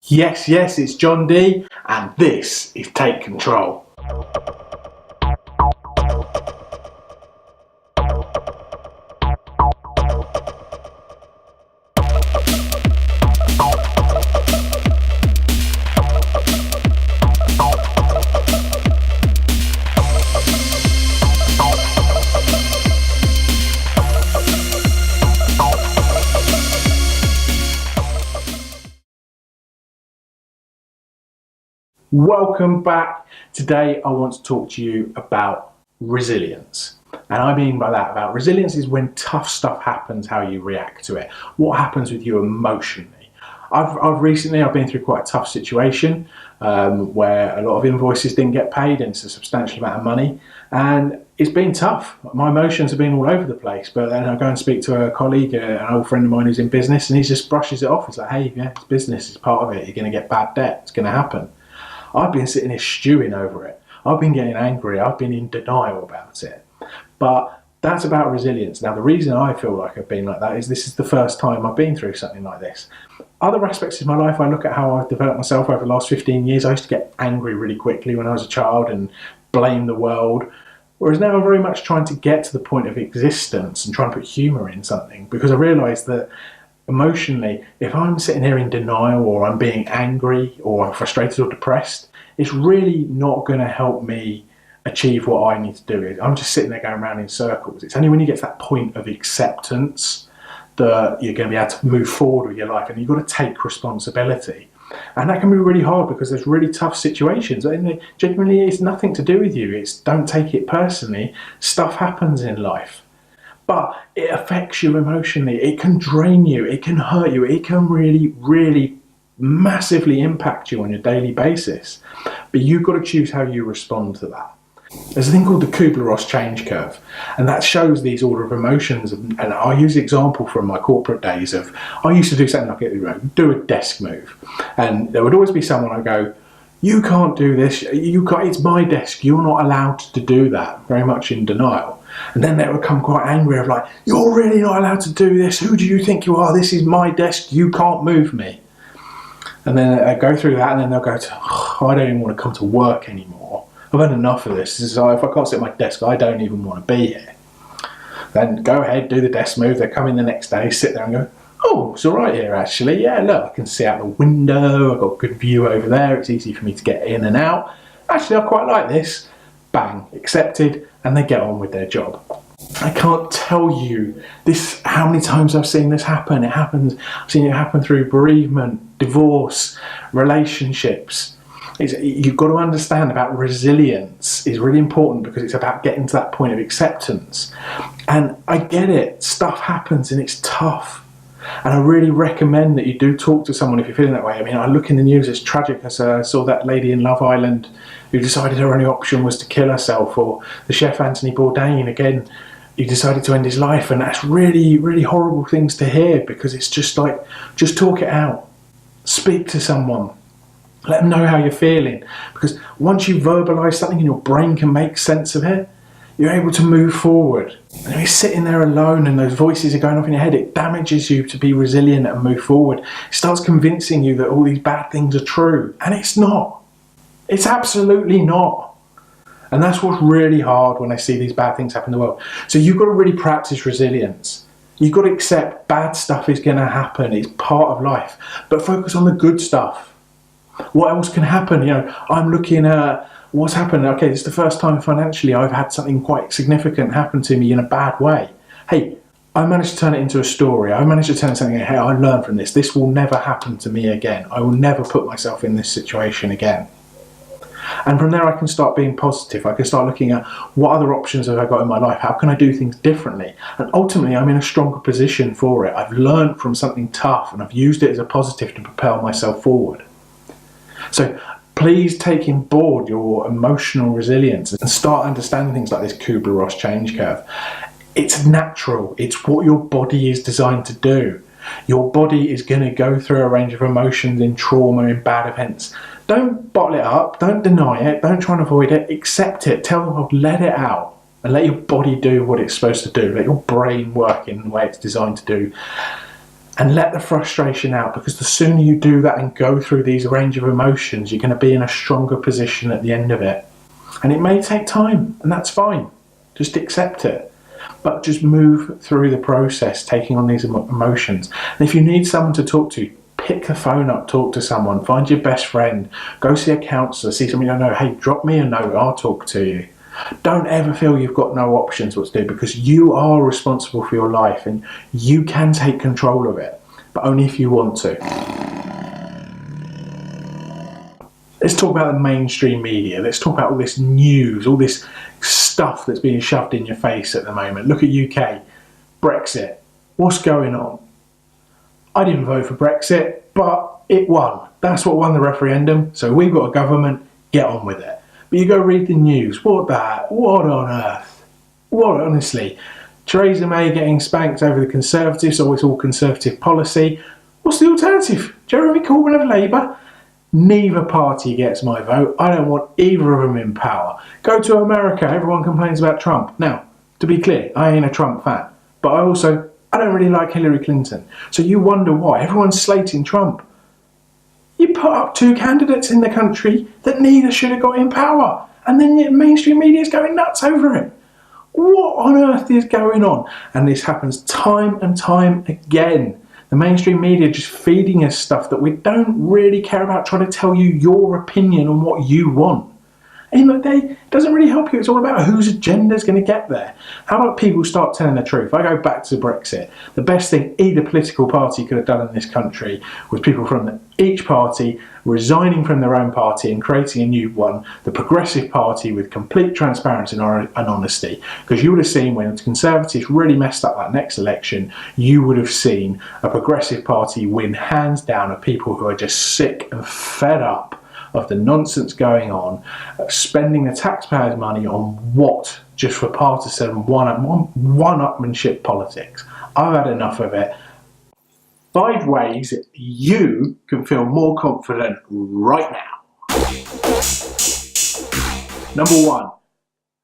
Yes, it's John D, and this is Take Control. Welcome back. Today I want to talk to you about resilience. And I mean by that, about resilience is when tough stuff happens, how you react to it. What happens with you emotionally. I've recently been through quite a tough situation where a lot of invoices didn't get paid, and it's a substantial amount of money, and it's been tough. My emotions have been all over the place, but then I go and speak to a colleague, an old friend of mine who's in business, and he just brushes it off. He's like, hey, yeah, it's business, it's part of it, you're going to get bad debt, it's going to happen. I've been sitting here stewing over it. I've been getting angry. I've been in denial about it. But that's about resilience. Now, the reason I feel like I've been like that is this is the first time I've been through something like this. Other aspects of my life, I look at how I've developed myself over the last 15 years. I used to get angry really quickly when I was a child and blame the world. Whereas now I'm very much trying to get to the point of existence and trying to put humour in something, because I realise that emotionally, if I'm sitting here in denial, or I'm being angry, or I'm frustrated or depressed, it's really not going to help me achieve what I need to do. I'm just sitting there going around in circles. It's only when you get to that point of acceptance that you're going to be able to move forward with your life, and you've got to take responsibility. And that can be really hard because there's really tough situations. And genuinely, it's nothing to do with you. Don't take it personally. Stuff happens in life. But it affects you emotionally. It can drain you. It can hurt you. It can really, really massively impact you on your daily basis. But you've got to choose how you respond to that. There's a thing called the Kubler-Ross change curve, and that shows these order of emotions. And I use the example from my corporate days of, I used to do something like do a desk move, and there would always be someone I'd go, you can't do this, it's my desk, you're not allowed to do that, very much in denial. And then they would come quite angry of like, you're really not allowed to do this, who do you think you are, this is my desk, you can't move me. And then I go through that, and then they'll go to, I don't even want to come to work anymore. I've had enough of this. If I can't sit at my desk, I don't even want to be here. Then go ahead, do the desk move. They come in the next day, sit there and go, oh, it's all right here actually. Yeah, look, I can see out the window. I've got a good view over there. It's easy for me to get in and out. Actually, I quite like this. Bang, accepted, and they get on with their job. I can't tell you this how many times I've seen this happen. I've seen it happen through bereavement, divorce, relationships. You've got to understand about resilience is really important, because it's about getting to that point of acceptance. And I get it, stuff happens and it's tough. And I really recommend that you do talk to someone if you're feeling that way. I mean, I look in the news, it's tragic. I saw that lady in Love Island who decided her only option was to kill herself, or the chef Anthony Bourdain, again, he decided to end his life. And that's really, really horrible things to hear, because it's just like, just talk it out. Speak to someone. Let them know how you're feeling, because once you verbalise something and your brain can make sense of it, you're able to move forward. And if you're sitting there alone and those voices are going off in your head, it damages you to be resilient and move forward. It starts convincing you that all these bad things are true, and it's not. It's absolutely not. And that's what's really hard when I see these bad things happen in the world. So you've got to really practice resilience. You've got to accept bad stuff is going to happen. It's part of life. But focus on the good stuff. What else can happen? You know, I'm looking at what's happened. Okay, this is the first time financially I've had something quite significant happen to me in a bad way. Hey, I managed to turn it into a story. I managed to turn something, hey, I learned from this. This will never happen to me again. I will never put myself in this situation again. And from there I can start being positive. I can start looking at what other options have I got in my life? How can I do things differently? And ultimately I'm in a stronger position for it. I've learned from something tough, and I've used it as a positive to propel myself forward. So please take on board your emotional resilience and start understanding things like this Kubler-Ross change curve. It's natural. It's what your body is designed to do. Your body is going to go through a range of emotions in trauma, in bad events. Don't bottle it up. Don't deny it. Don't try and avoid it. Accept it. Tell the world, let it out, and let your body do what it's supposed to do. Let your brain work in the way it's designed to do. and let the frustration out, because the sooner you do that and go through these range of emotions, you're going to be in a stronger position at the end of it. And it may take time, and that's fine. Just accept it. But just move through the process, taking on these emotions. And if you need someone to talk to, pick the phone up, talk to someone, find your best friend, go see a counsellor, see someone you don't know. Hey, drop me a note, I'll talk to you. Don't ever feel you've got no options what to do, because you are responsible for your life and you can take control of it, but only if you want to. Let's talk about the mainstream media. Let's talk about all this news, all this stuff that's being shoved in your face at the moment. Look at UK, Brexit. What's going on? I didn't vote for Brexit, but it won. That's what won the referendum. So we've got a government, get on with it. But you go read the news, what on earth? What, honestly? Theresa May getting spanked over the Conservatives, so it's all Conservative policy. What's the alternative? Jeremy Corbyn of Labour? Neither party gets my vote. I don't want either of them in power. Go to America, everyone complains about Trump. Now, to be clear, I ain't a Trump fan, but I don't really like Hillary Clinton. So you wonder why everyone's slating Trump. You put up two candidates in the country that neither should have got in power, and then the mainstream media is going nuts over it. What on earth is going on? And this happens time and time again. The mainstream media just feeding us stuff that we don't really care about, trying to tell you your opinion on what you want. And it doesn't really help you. It's all about whose agenda is going to get there. How about people start telling the truth? I go back to Brexit. The best thing either political party could have done in this country was people from each party resigning from their own party and creating a new one, the Progressive Party, with complete transparency and honesty. Because you would have seen when the Conservatives really messed up that next election, you would have seen a Progressive Party win hands down of people who are just sick and fed up of the nonsense going on, spending the taxpayers' money on what? Just for partisan one-upmanship politics. I've had enough of it. 5 ways you can feel more confident right now. Number 1,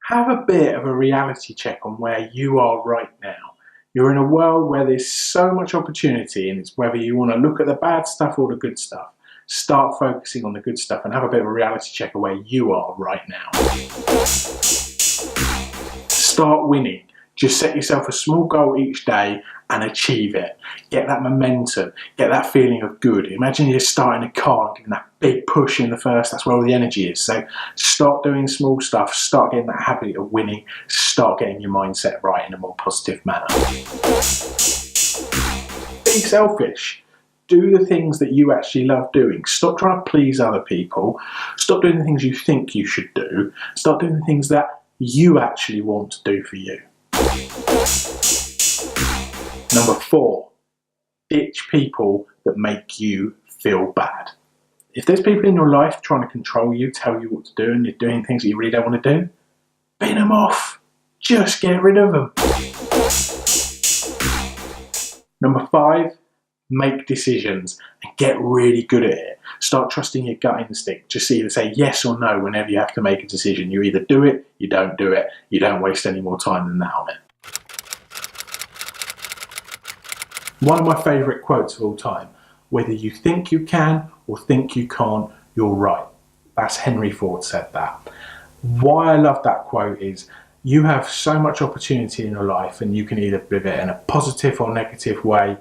have a bit of a reality check on where you are right now. You're in a world where there's so much opportunity, and it's whether you want to look at the bad stuff or the good stuff. Start focusing on the good stuff and have a bit of a reality check of where you are right now. Start winning. Just set yourself a small goal each day and achieve it. Get that momentum, get that feeling of good. Imagine you're starting a car and giving that big push in the first, that's where all the energy is. So start doing small stuff, start getting that habit of winning, start getting your mindset right in a more positive manner. Be selfish. Do the things that you actually love doing. Stop trying to please other people. Stop doing the things you think you should do. Start doing the things that you actually want to do for you. Number 4, ditch people that make you feel bad. If there's people in your life trying to control you, tell you what to do, and you're doing things that you really don't want to do, bin them off. Just get rid of them. Number 5, make decisions and get really good at it. Start trusting your gut instinct. Just either say yes or no whenever you have to make a decision. You either do it, you don't do it. You don't waste any more time than that on it. One of my favourite quotes of all time: whether you think you can or think you can't, you're right. That's Henry Ford said that. Why I love that quote is you have so much opportunity in your life, and you can either live it in a positive or negative way.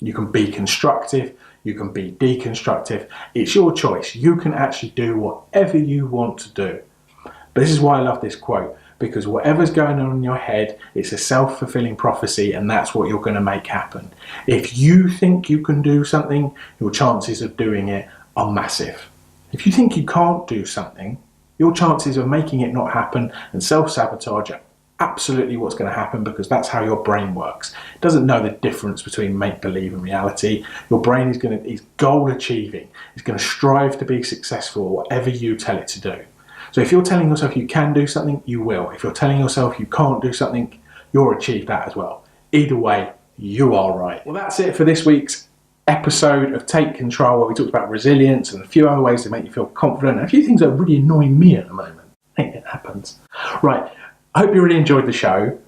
You can be constructive, you can be deconstructive. It's your choice. You can actually do whatever you want to do. But this is why I love this quote, because whatever's going on in your head, it's a self-fulfilling prophecy, and that's what you're going to make happen. If you think you can do something, your chances of doing it are massive. If you think you can't do something, your chances of making it not happen and self-sabotage are absolutely what's going to happen, because that's how your brain works. It doesn't know the difference between make-believe and reality. Your brain is goal achieving. It's going to strive to be successful whatever you tell it to do. So if you're telling yourself you can do something, you will. If you're telling yourself you can't do something, you'll achieve that as well. Either way, you are right. Well, that's it for this week's episode of Take Control, where we talked about resilience and a few other ways to make you feel confident, and a few things that are really annoying me at the moment. I think it happens. Right. I hope you really enjoyed the show.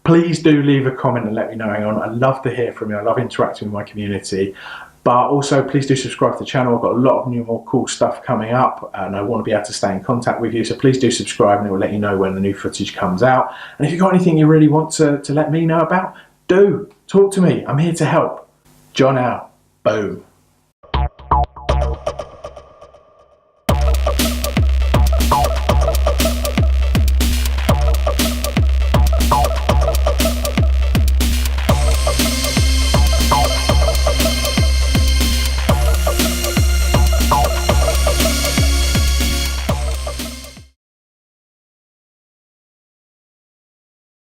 Please do leave a comment and let me know. Hang on, I love to hear from you. I love interacting with my community. But also, please do subscribe to the channel. I've got a lot of new, more cool stuff coming up, and I want to be able to stay in contact with you. So please do subscribe, and it will let you know when the new footage comes out. And if you've got anything you really want to let me know about, do talk to me. I'm here to help. John out. Boom.